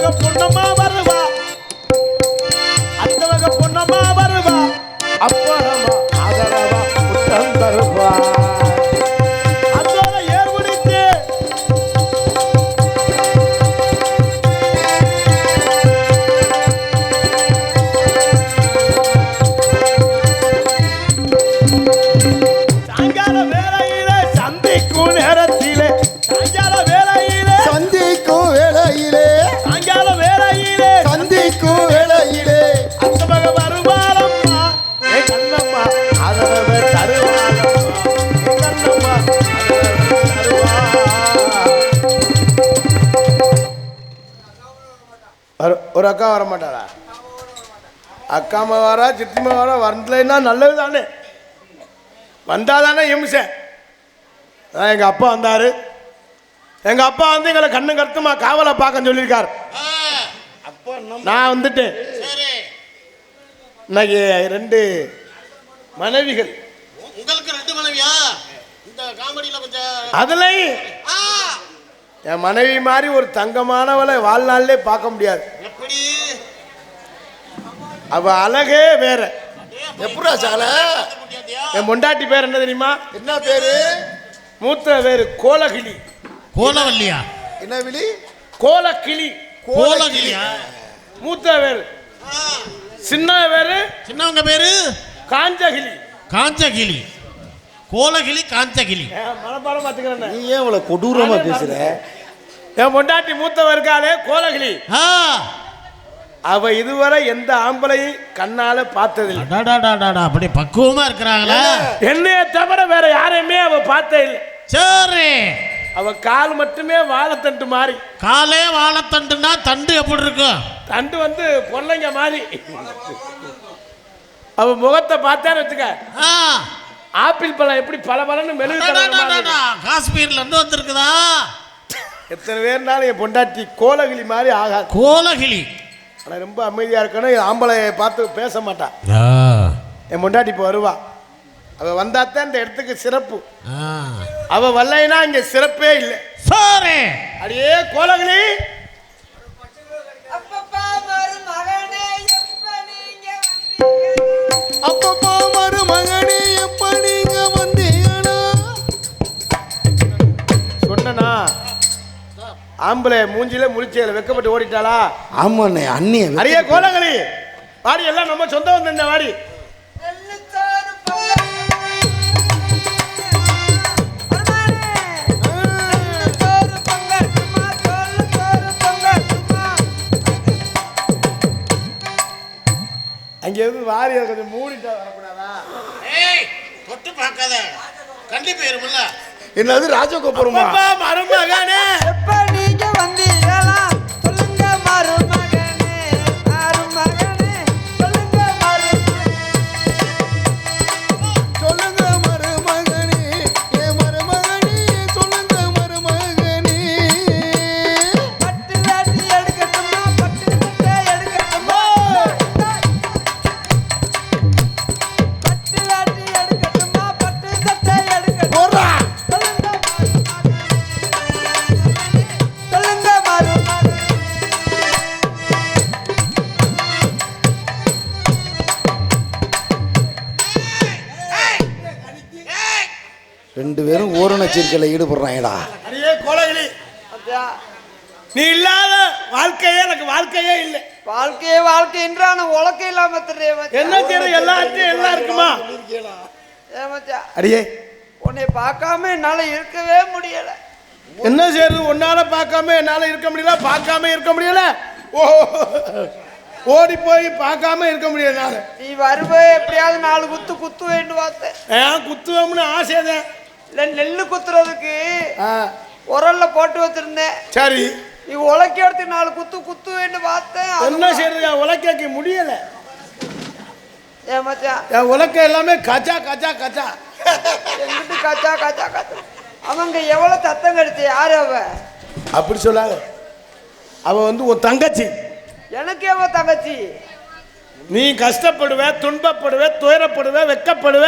வகை பொண்ணம்மா வருவா, அந்த வகை பொண்ணம்மா வருவா, அப்புறமா ஆதரவா புத்தம் தருவா. ஒரு அக்கா வர மாட்டாரா? அக்காம வரா, சித்திமா வரா, வரலைன்னா நல்லது தானே, வந்தாதானே இம்சன். எங்கள் அப்பா வந்தார். எங்கள் அப்பா வந்து எங்களை கண்ணு கருத்துமா காவலை பார்க்க சொல்லியிருக்கார். நான் வந்துட்டேன். இன்னைக்கு 2 மனைவிகள். உங்களுக்கு 2 மனைவியா? இந்த காமெடியில் கொஞ்சம் அதுலயும் என் மனைவி மாதிரி ஒரு தங்கமானவளை வாழ்நாளிலே பார்க்க முடியாது. எப்படி? அவ அழகே வேற. எப்படா சால? என் பொண்டாட்டி பேர் என்ன தெரியுமா? என்ன பேரு? மூத்த பேரு கோலகிளி. கோலவல்லியா? என்ன விழி? கோலகிளி. கோலகிளியா? மூத்த பேரு. சின்ன பேரு? சின்னவங்க பேரு காஞ்சகிளி. காஞ்சகிளி. கோலகிளி காஞ்சகிளி. மனப்பாடம் பார்த்துக்கிறேன். நீ ஏன் இவ்வளவு கொடூரமா பேசுற? என் பொண்டாட்டி மூத்தவ இருக்காளே கோலகிளி, அவ இதுவரை எந்த ஆம்பளையும் கண்ணால பார்த்ததில்லை. அப்படி பக்குவமா இருக்கிறாங்களா? என்னைய தவிர வேற யாரையுமே அவ பார்த்தே இல்லை. சரி, அவ கால் மட்டுமே வாழைத்தண்டு மாதிரி. காலே வாழைத்தண்டுனா தண்டு எப்படி இருக்கும்? தண்டு வந்து பொல்லைங்க மாதிரி. அவ முகத்தை பார்த்தான்னு வச்சுக்க, ஆப்பிள் பழம் எப்படி பல பலன்னு மெழுகு. காஷ்மீர்ல இருந்து வந்திருக்குதா? எத்தனை பேர்னாலும் என் பொண்டாட்டி கோலகிளி மாதிரி ஆகாது. கோலகிளி ஆனால் ரொம்ப அமைதியாக இருக்கணும். ஆம்பளையை பார்த்து பேச மாட்டான். என் பொண்டாட்டி இப்போ வருவா. அவள் வந்தாத்தான் இந்த இடத்துக்கு சிறப்பு. அவள் வரலைன்னா இங்கே சிறப்பே இல்லை. சாரி அடியே கோலகிளி. அப்பப்பா மருமகனே எப்ப நீங்க வந்தீங்கனா? சொன்னா ஆம்பளை மூஞ்சில முழிச்சையில வெக்கப்பட்டு ஓடிட்டாளா? ஆமாண்ணே அண்ணே. அடியே கோலகிளி வாடி, எல்லாம் நம்ம சொந்த வந்த வாடி. அங்கே இருந்து வாரி கொஞ்சம் மூடிட்டா வரக்கூடாதா? தொட்டு பார்க்காத, கண்டி போயிருமில்ல. என்னது ராஜகோபுரமா? மருமகனே எப்ப நீங்க வந்தீங்களா? சொல்லுங்க மருமகனே, மருமகனே சொல்லுங்க சொல்லுங்க மருமகனே, ஏ மருமகனே சொல்லுங்க மருமகனே. பட்டு வேட்டி எடுக்கட்டுமா, பட்டு சட்டை எடுக்கட்டுமா? பட்டு வேட்டி எடுக்கட்டுமா, பட்டு சட்டை எடுக்கட்டுமா? போறா சொல்லுங்க மருமகனே. 2 பேரும் ஓரண சேர்க்கையில் ஈடுபடுறாங்கடா. அடியே கோலகிளி, நீ இல்லாத வாழ்க்கையே எனக்கு வாழ்க்கையே இல்லை. வாழ்க்கையே வாழ்க்கைன்றான உலக்க இல்லாம என்ன செய்யறது? எல்லாத்தையும் எல்லாம் இருக்குமா? ஏமாச்சா அடியே உன்னை பார்க்காம என்னால இருக்கவே முடியல. என்ன செய்யறது? உன்னால பார்க்காம என்னால இருக்க முடியல, பார்க்காம இருக்க முடியல. ஓ, ஓடி போய் பார்க்காம இருக்க முடியல. நீ வருவே எப்படியாவது 4 குத்து குத்து வேண்டும் பார்த்தேன். ஏன் குத்துவோம்னு ஆசைதான். இல்லை நெல்லு குத்துறதுக்கு உரல்ல போட்டு வச்சிருந்தேன். சரி, நீ உலக்கி எடுத்து 4 குத்து குத்து வேண்டும் பார்த்தேன். என்ன செய்யறது? உலக்க முடியல. ஏன் மச்சான் என் உலக்க எல்லாமே கச்சா கச்சா கச்சா. எங்கிட்டு கச்சா கச்சா கச்சா. அவங்க எவ்வளவு சத்தம் கடிச்சு? யாரு அவ? அப்படி சொல்லாத. அவ வந்து உன் தங்கச்சி. எனக்கு எவ தங்கச்சி? நீ கஷ்டப்படுவ, துன்பப்படுவ, துயரப்படுவ, வெக்கப்படுவ,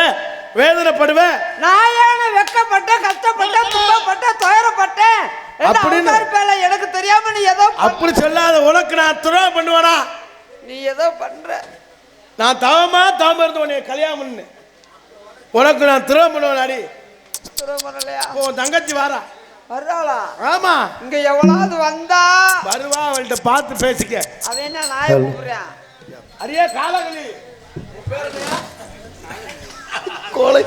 வேதனைப்படுவ. நான் ஏன் வெக்கப்பட்டேன், கஷ்டப்பட்டேன், துன்பப்பட்டேன், துயரப்பட்டேன்? அப்படின்னு எனக்கு தெரியாம நீ ஏதோ அப்படி சொல்லாத. உனக்கு நான் துரோகம் பண்ணுவேனா? நீ ஏதோ பண்ற. நான் தவமா இருந்து உன்னை கல்யாணம் பண்ணு. உனக்கு நான் துரோகம் பண்ணுவேன். பண்ணலையா? உன் தங்கச்சி வாரா? வர்றாளா? ஆமா. இங்க எவ்வளவு வந்தா வருவா. அவள்கிட்ட பார்த்து பேசிக்க. அவன் என்ன நாயை கூப்பிடுறான்? அரியே காலகளி. கோலை.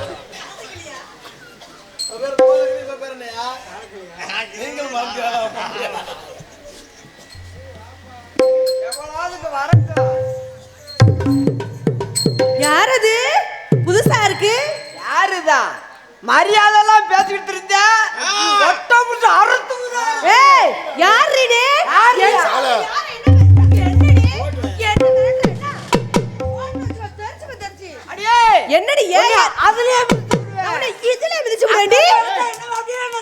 எவ்வளவுக்கு வரட்டும். யாரது புதுசா இருக்கு? யாருதான் மரியாதை எல்லாம் பேசிக்கிட்டு இருந்த ஒட்ட புடிச்சு அறுத்து விடுறேன். ஏய் யார் நீ? என்னடி அதுலயே இதுல மிதிச்சு விடுடி.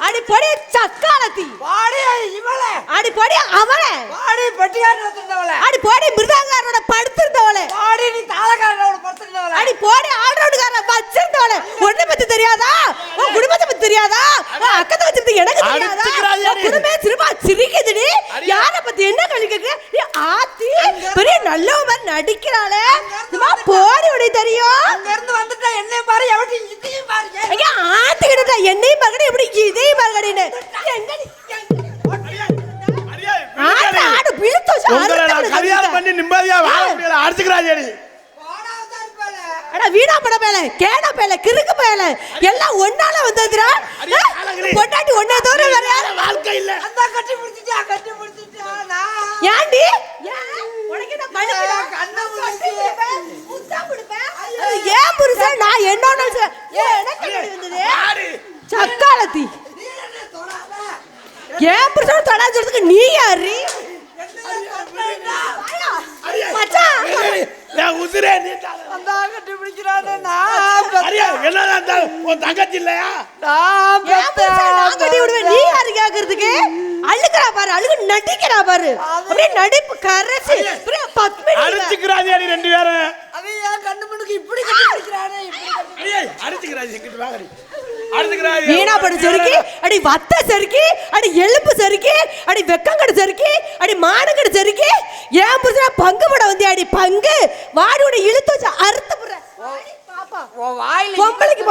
அடி பொடி சக்காலத்தி. பாடி இவளே. அடி பொடி அவளே. பாடி பெட்டியாட்டு வச்சிருந்தவளே. அடி பொடி மிருதங்காரனோட படுத்திருந்தவளே. பாடி நீ தாளக்காரனோட படுத்திருந்தவளே. அடி பொடி ஆல்ரவுண்ட்காரன் வச்சிருந்தவளே. ஒண்ணு பத்தி தெரியாதா? உன் குடும்பத்தை பத்தி தெரியாதா? உன் அக்கத்தை வச்சிருந்த எனக்கு தெரியாதா? உன் குடும்பமே திரும்ப சிரிக்குதுடி. யார பத்தி என்ன கழிக்க? நீ ஆத்தி பெரிய நல்லவ மாதிரி நடிக்கிறாளே. சும்மா போடி உடைய தெரியும். அங்க இருந்து வந்துட்டா என்னையும் பாரு எவட்டி இதையும் பாரு. ஐயா ஆத்தி கிட்ட என்னையும் பாருங்க எப்படி இதையும் பாருங்கடின்னு. எங்கடி ஆடு பிழுத்தோ கல்யாணம் பண்ணி நிம்மதியா வாழ முடியல. அடிச்சுக்கிறாடி. அட வீணா பட மேல கேடா மேல கிறுக்கு மேல எல்லாம் ஒண்ணால வந்ததுடா. பொண்டாட்டி ஒண்ணே தவிர வேற யாரும் வாழ்க்கை இல்ல. அந்த கட்டி பிடிச்சிட்டா நான் ஏன்டி உனக்கு என்ன பண்ணுடா? கண்ணை மூடிட்டு முத்தா கொடுப்பேன். ஏன் புருஷன் நான் என்னோட எனக்கு வந்தது சக்காலத்தி. ஏன் புருஷன் தொட சொல்றதுக்கு நீ யாரு? மச்சான் நான் உசுரே நீ அந்த கட்டி பிடிக்கிறானே நான் அரியா என்னதான் உன் தங்கச்சி இல்லையா? நான் நான் கட்டி விடுவேன். நீ யாரு கேக்குறதுக்கு? அழுகிறா பாரு, அழுகு நடிக்கிறா பாரு. அப்படியே நடிப்பு கரசி அப்படியே 10 மினிட் அடிச்சுக்கிறாடி ரெண்டு பேரும். அவன் ஏன் கண்ணு முன்னுக்கு இப்படி கட்டி பிடிக்கிறானே? அரியா அடிச்சுக்கிறாடி எங்கிட்டு வாங்கடி. அடிச்சுக்கிறாடி. வீணா படு செருக்கி அடி வத்த செருக்கி அடி எலும்பு செருக்கி அடி வெக்கங்கட செருக்கி அடி மானங்கட செருக்கி. ஏன் புருஷனா பங்கு போட வந்தே அடி பங்கு வாடியோட இழுத்து வச்சு அறுத்து புற. பாப்பா ஓ வாயில பொம்பளைக்கு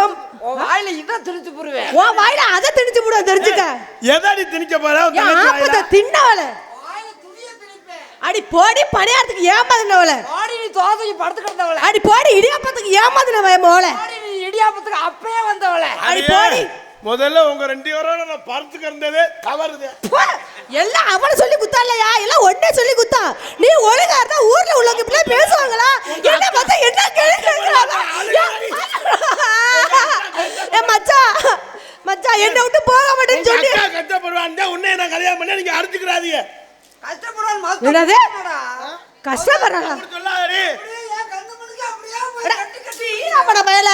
ஓ வாயில இத திணிச்சு புடுவேன். ஓ வாயில அத திணிச்சு புடுவேன் தெரிஞ்சுக்க. எதடி திணிக்க போற? ஆப்பத தின்னவள வாயில துணிய திணிப்பேன். அடி போடி பணியாரத்துக்கு ஏமாதுனவள. பாடி நீ தோசைக்கு படுத்து கிடந்தவளே. அடி போடி இடியாப்பத்துக்கு ஏமாதுனவ மோள. பாடி நீ இடியாப்பத்துக்கு அப்பவே வந்தவளே. அடி போடி. முதல்ல உங்க ரெண்டு பேரோட நான் படுத்து கிடந்ததே தவறுது. எல்லாம் அவன சொல்லி குத்தாலையா? எல்லாம் ஒண்ணே சொல்லி குத்தா. நீ ஒழுங்கா இருந்தா ஊர்ல உள்ளவங்க இப்படி பேசுவாங்களா? என்ன பார்த்தா என்ன கேக்குறாங்க? ஏ மச்சான் மச்சான் என்ன விட்டு போக மாட்டேன்னு சொல்லி கஷ்டப்படுவான். உன்னை நான் கல்யாணம் பண்ண நீங்க அடிச்சுக்கிறாதீங்க. கஷ்டப்படுவான் என்னது கஷ்டப்படுறா? சொல்லாதடி. ஏன் கண்ணு முன்னுக்கு அப்படியே போய் கட்டி கட்டி பட மேல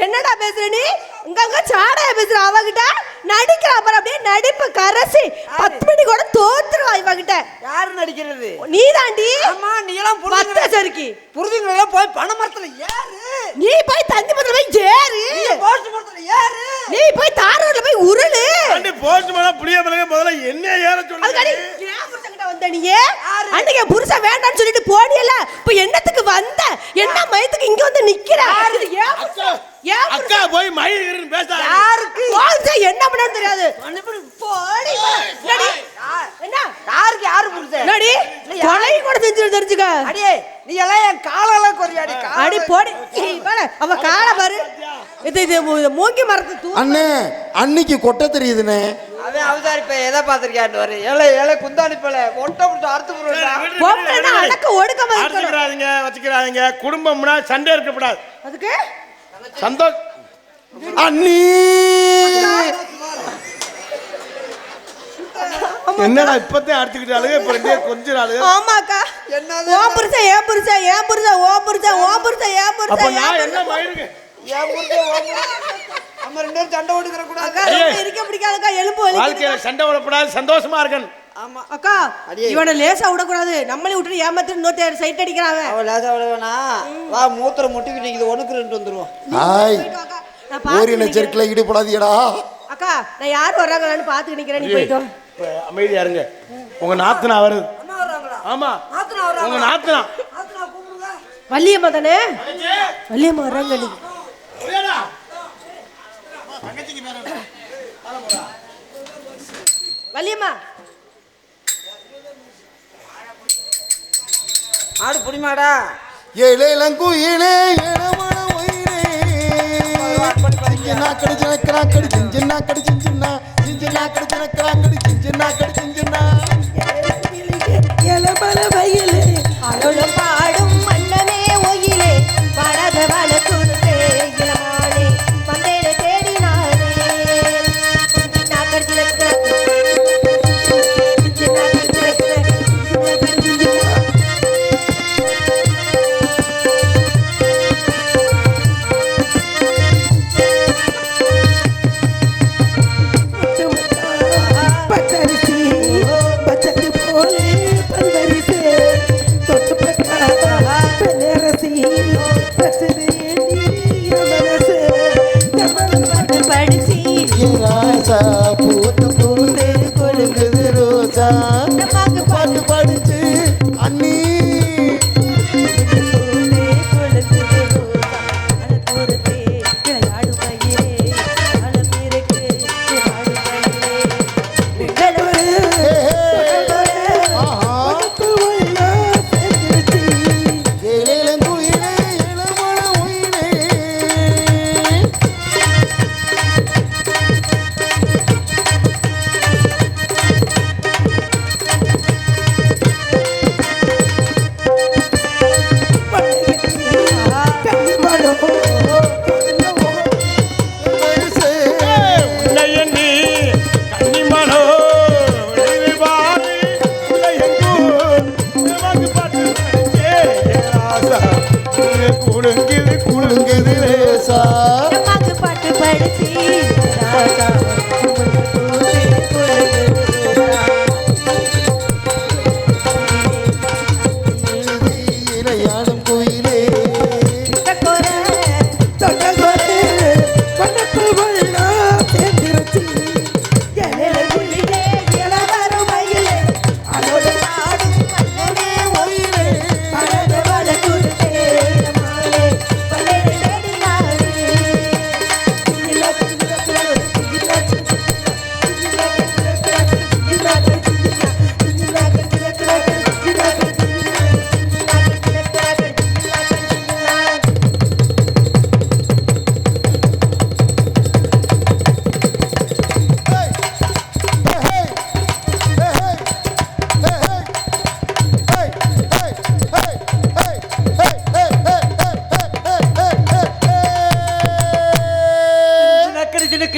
என்னடா பேசுற நீ? உங்க சாடையா பேசுற அவகிட்ட நடிக்கிறா பாரு. அப்படியே நடிப்பு கரசி 10 மினிட் கூட தோத்துருவா இவகிட்ட. யாரு நடிக்கிறது? நீ தாண்டி. ஆமா நீ எல்லாம் பத்த சரிக்கி புரிஞ்சுங்களா? போய் பண மரத்துல ஏறு. நீ போய் தந்தி மரத்துல போய் ஏறு. நீ போஸ்ட் மரத்துல ஏறு. நீ போய் தாரோட்ல போய் உருளு. அண்டி போஸ்ட் மேல புளிய பலக முதல்ல என்ன ஏற சொல்லு. அதுக்கடி ஏன் புருஷன்கிட்ட வந்த நீ? அன்னைக்கு புருஷன் வேண்டாம்னு சொல்லிட்டு போடியல. இப்ப என்னத்துக்கு வந்த? என்ன மயத்துக்கு இங்க வந்து நிக்கிற? அக்கா போய் மயிர்னு பேசாத. யாருக்கு போய் என்ன பண்ணனும் தெரியாது. போடி என்னடி? என்ன யாருக்கு யாரு புரிஞ்ச? என்னடி கொலை கூட செஞ்சு தெரிஞ்சுக்க. அடியே நீ எல்லாம் என் காலால கொறியாடி. அடி போடி பாரு அவ கால பாரு. இது மூங்கி மரத்து தூ. அண்ணே அன்னைக்கு கொட்டை தெரியுதுண்ணே. அவன் அவதாரி இப்ப எதை பாத்திருக்கான்னு வரு. ஏழை ஏழை குந்தாணி போல ஒட்ட விட்டு அறுத்து போடுறா. பொம்பளைனா அடக்க ஒடுக்கமா இருக்கணும். அடிச்சுக்கிறாதீங்க வச்சுக்கிறாதீங்க. குடும்பம்னா சண்டை இருக்கக்கூடாது. அதுக்கு சந்தோஷம். அண்ணி என்னடா இப்பதான் அடிச்சுக்கிட்டாளுங்க இப்ப ரெண்டே கொஞ்ச நாளு. ஆமாக்கா என்னது? ஓ புருஷன் ஏன் புருஷன் ஏன் புருஷன் ஓ புருஷன் ஓ புருஷன் ஏன் அப்ப புருஷன் நான் என்ன மயிருக்கு? ஏன் புரிஞ்ச நம்ம ரெண்டு பேரும் சண்டை ஓடுகிற கூடாது. அக்கா ரொம்ப இருக்க பிடிக்காதக்கா எலும்பு வலிக்குது. வாழ்க்கையில சண்டை விடக்கூடாது. சந்தோஷமா இருக்கணும். ஆமா அக்கா இவனை லேசா விடக்கூடாது. நம்மளே விட்டு ஏமாத்து இன்னொருத்தர் சைட் அடிக்கிறான். அவ லேசா விட வேணா. வா மூத்திரம் முட்டிக்கிட்டு இது ஒண்ணுக்கு ரெண்டு வந்துருவோம். ஹாய் ஓரின செருக்கில் ஈடுபடாதீடா. அக்கா நான் யார் வர்றாங்களான்னு பாத்துட்டு நிக்கிறேன். நீ போயிட்டோம். இப்போ அமைதியா இருங்க. உங்க நாத்தனா வருது. அம்மா வர்றாங்களா? ஆமா, நாத்தனா வர்றாங்களா? உங்க நாத்தனா. நாத்தனா கூப்பிடுங்க. வள்ளியம்மா தானே? வள்ளியம்மா வர்றாங்க நீ. தங்கச்சிக்கு பேர் என்ன? வள்ளியம்மா ஆடு புடிமாடா. ஏழேலங்குயிலே ஏழமான ஒயிலே சிஞ்சனா கடி ஜனக்கரா கடி சிஞ்சனா கடி சிஞ்சனா சிஞ்சனா கடி ஜனக்கரா கடி சிஞ்சனா கடி சிஞ்சனா இளமல வயலே அருளும் பாடும் மன்னனே ஒயிலே வளத வளக்குருவே இளமானே வந்தேனே தேடினானே பச்சரிசி பச்சரி போலே பல்வரிசே தொட்டு பட்டா பெண்ணரசி பச்சரி மனசே தமிழ் படிச்சி ராசா பூத்து பூத்து கொழுங்குது ரோசா பாட்டு பாடிச்சு அண்ணி ஏழேலங்குயிலே ஏழமான ஒயிலே உன்னை எண்ணி கன்னிமனோ விழிவாரி உன்னை எங்கும் உனக்கு பார்த்து படிச்சே. ராசா குலுங்குது குலுங்குது லேசா பாட்டு படிச்சி ராஜா இளையாடும் குயிலே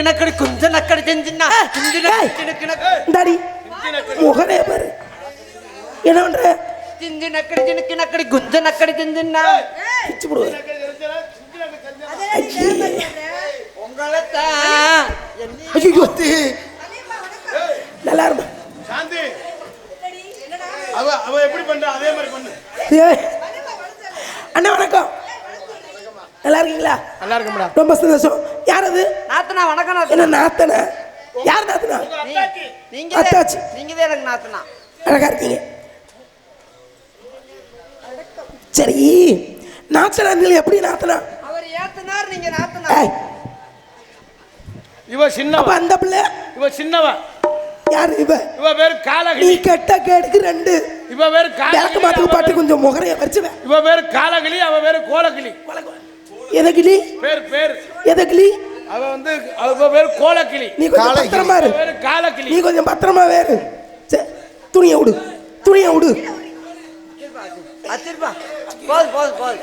நக்கடி கொஞ்சம் நக்கடி செஞ்சுன்னா இந்தாடி முகரே பாரு என்ன பண்ற சிஞ்சு நக்கடி நக்கடி கொஞ்சம் நக்கடி செஞ்சுன்னா பிச்சு போடுவேன் உங்களை தான் ஐயோ நல்லா இருப்பா சாந்தி, அவ எப்படி பண்றா அதே மாதிரி பண்ணு. ஏய், அண்ணா வணக்கம் நல்லா இருக்கீங்களா? நல்லா இருக்கு மேடம். ரொம்ப சந்தோஷம். யார் அது? நாத்தனா வணக்கம் என்ன நாத்தனா. நாத்தனா? யார் நாத்தனா? நீங்க அத்தாச்சி. நீங்க தான் எனக்கு நாத்தனா. அழகா இருக்கீங்க. சரி, நாத்தனா எப்படி நாத்தனா? அவர் ஏத்தனார், நீங்க நாத்தனா. ஏய், இவ சின்னவ, அப்ப அந்த பிள்ளை இவ சின்னவ. யாரு இவ? இவ பேரு நீ காலகிளி. கெட்ட கேடுக்கு ரெண்டு இவ பேரு விளக்கு மாத்துக்கு காலகிளி. பாட்டு கொஞ்சம் முகரைய வச்சுவேன். இவ பேரு காலகிளி, அவ பேரு கோலகிளி. எதகிளி பேர் எதகிளி? அவ வந்து அவ பேரு கோலகிளி. நீ கொஞ்சம் காலகிளி. பத்திரமா இரு. அவ பேரு காலகிளி. நீ கொஞ்சம் பத்திரமா வேறு. துணியை விடு, துணியை விடு. வச்சிருப்பா. போது போது போது.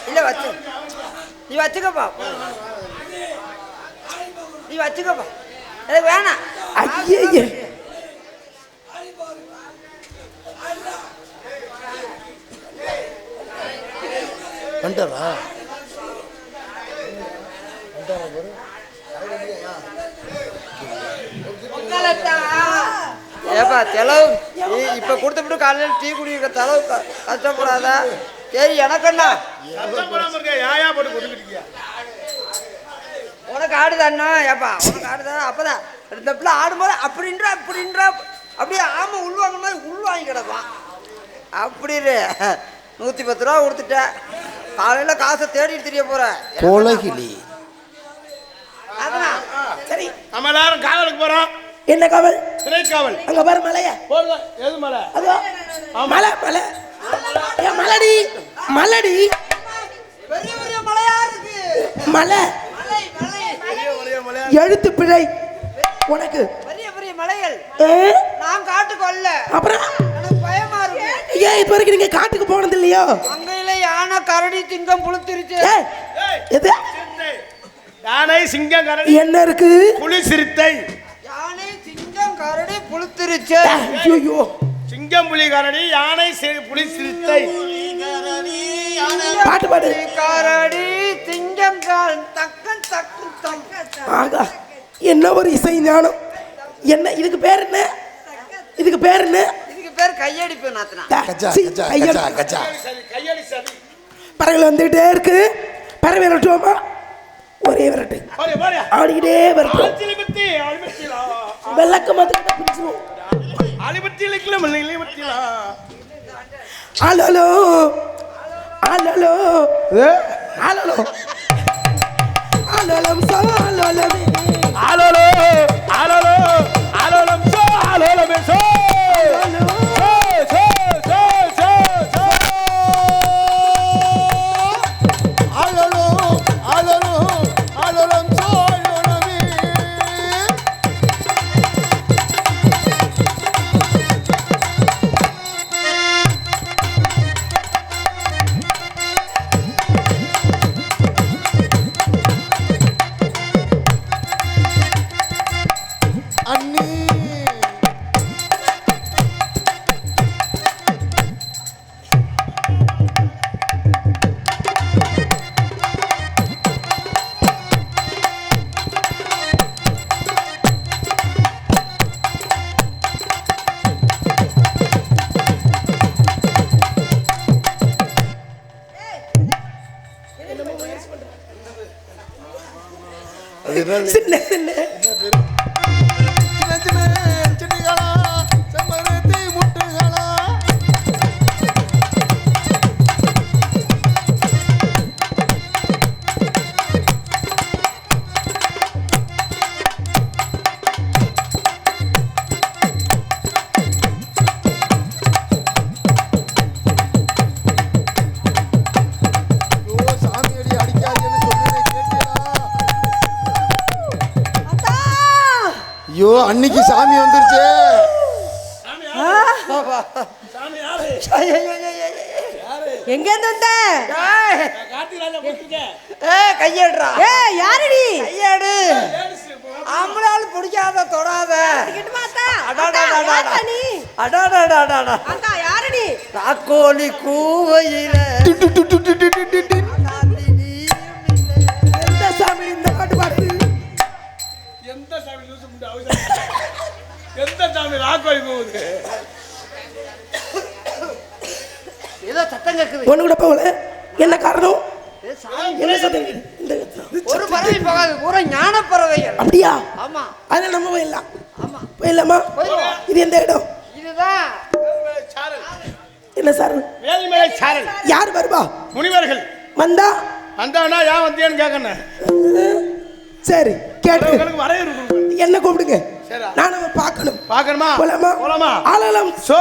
இல்ல வச்சு நீ வச்சுக்கப்பா. நீ வச்சுக்கப்பா. எனக்கு வேணாம். ஐயே, வந்துட்டாரா? ஏப்பா செலவு இப்ப கொடுத்துட்டு காலையில் டீ குடிக்கிற செலவு கஷ்டப்படாதா? சரி எனக்குண்ணா கஷ்டப்படாம இருக்க, யாயா போட்டு கொடுத்துக்கிட்டியா? உனக்கு ஆடுதாண்ணா. ஏப்பா உனக்கு ஆடுதா? அப்பதான் இந்த பிள்ளை ஆடும்போது அப்படின்றா அப்படியே ஆமை உள்வாங்க மாதிரி உள்வாங்கி கிடப்பான். அப்படி 110 ரூபா கொடுத்துட்டேன். காலையில காசை தேடிட்டு தெரிய போற கோலகிளி. அதான் சரி நம்ம எல்லாரும் காவலுக்கு போறோம். என்ன காவல்? சிறை காவல். அங்க பாரு மலைய. போடுங்க. எது மலை? அதோ மலை மலை. ஏ மலடி மலடி. பெரிய பெரிய மலையா இருக்கு. மலை மலை மலை ஒரே மலை. எழுத்து பிழை உனக்கு. பெரிய பெரிய மலைகள். ஏ? நான் காட்டுக்கு வரல. அப்புறம் எனக்கு பயமா இருக்கு. ஏன் இப்ப வரைக்கும் நீங்க காட்டுக்கு போனது இல்லையோ? அங்கையில யானை கரடி சிங்கம் புழுத்திருச்சு. ஏய், எது? சிறுத்தை. யானை சிங்கம் கரடி என்ன இருக்கு? புலி சிறுத்தை. யானை சிங்கம் கரடி புழுத்திருச்சு. ஐயோ சிங்கம் புலி கரடி யானை புலி சிறுத்தை. பாட்டு பாடு. கரடி சிங்கம் தக்கன் தக்கன் தக்கன். ஆகா என்ன ஒரு இசை ஞானம். என்ன இதுக்கு பேர் என்ன? இதுக்கு பேர் என்ன? இதுக்கு பேர் கையடிப்பு நாத்தனா. கச்சா சீ, கச்சா ஐயா. கச்சா கச்சா. கையடி சதி. பறவைகள் வந்துகிட்டே இருக்கு. பறவை விரட்டுவோமா? ஒரே விரட்டு போடு போடு. ஆடிக்கிட்டே விரட்டும். ஆச்சிலிபத்தி அலிபத்திலா. வெள்ளக்க மாதிரி பிடிச்சிரும். அலிபத்திலிக்கல மல்லிபத்திலா. ஆலோலோ ஆலோலோ ஆலோலோ ஆலோலம் சோ ஆலோலமே ஆலோலோ ஆலோலோ ஆலோலம் சோ ஆலோலமே சோ. சோ சோ சோ சோ சோ. ஆலோலோ ஆலோலோ ஆலோலம் சோயோனமே. அண்ணி சின்ன சின்ன சின்ன சின்ன செடிகளா செம்பருத்தி முட்டுகளா. ஐயோ சாமியடி அடிக்காதேன்னு சொல்லுனே கேட்டியா? அத்தா ஐயோ அன்னைக்கு சாமி வந்துருச்சு. சாமி யாரு? எங்க இருந்து வந்த? கார்த்திக் ராஜா போட்டுருக்க. கையேடுறா. ஏய் யாரடி? கையேடு. ஆம்பளால் பிடிக்காத தொடாத. கிட்டமா அத்தா? அடாடா, அத்தா, அடாடா. யார்டா நீ? அடாடாடாடாடா. அக்கா யாரடி? தாக்கோலி கூவையில எந்த சாமி இந்த பாட்டு பாடுது? எந்த சாமி லூசு முண்டை அவசரம். எந்த சாமி ராக்கோழி போகுது? ஏதோ சத்தம் கேக்குது. ஒண்ணு கூட போகல. என்ன காரணம்? என்ன சத்தம்? இந்த ஒரு பறவை போகாது. பூரா ஞான பறவைகள். அப்படியா? ஆமா அதுல நம்ம போயிடலாம். ஆமா போயிடலாமா? போயிடுவோம். இது எந்த இடம்? இதுதான் சாரல். என்ன சார்? வேலிமலை சாரல். யார் வருவா? முனிவர்கள் வந்தா வந்தானா ஏன் வந்தியான்னு கேட்கணும். சரி கேட்டு உங்களுக்கு வரையறு கொடுக்கணும். என்ன கூப்பிடுங்க. சரி. நான் பார்க்கணும். பார்க்கணுமா? போலாமா? போலாமா? ஆலலம் சோ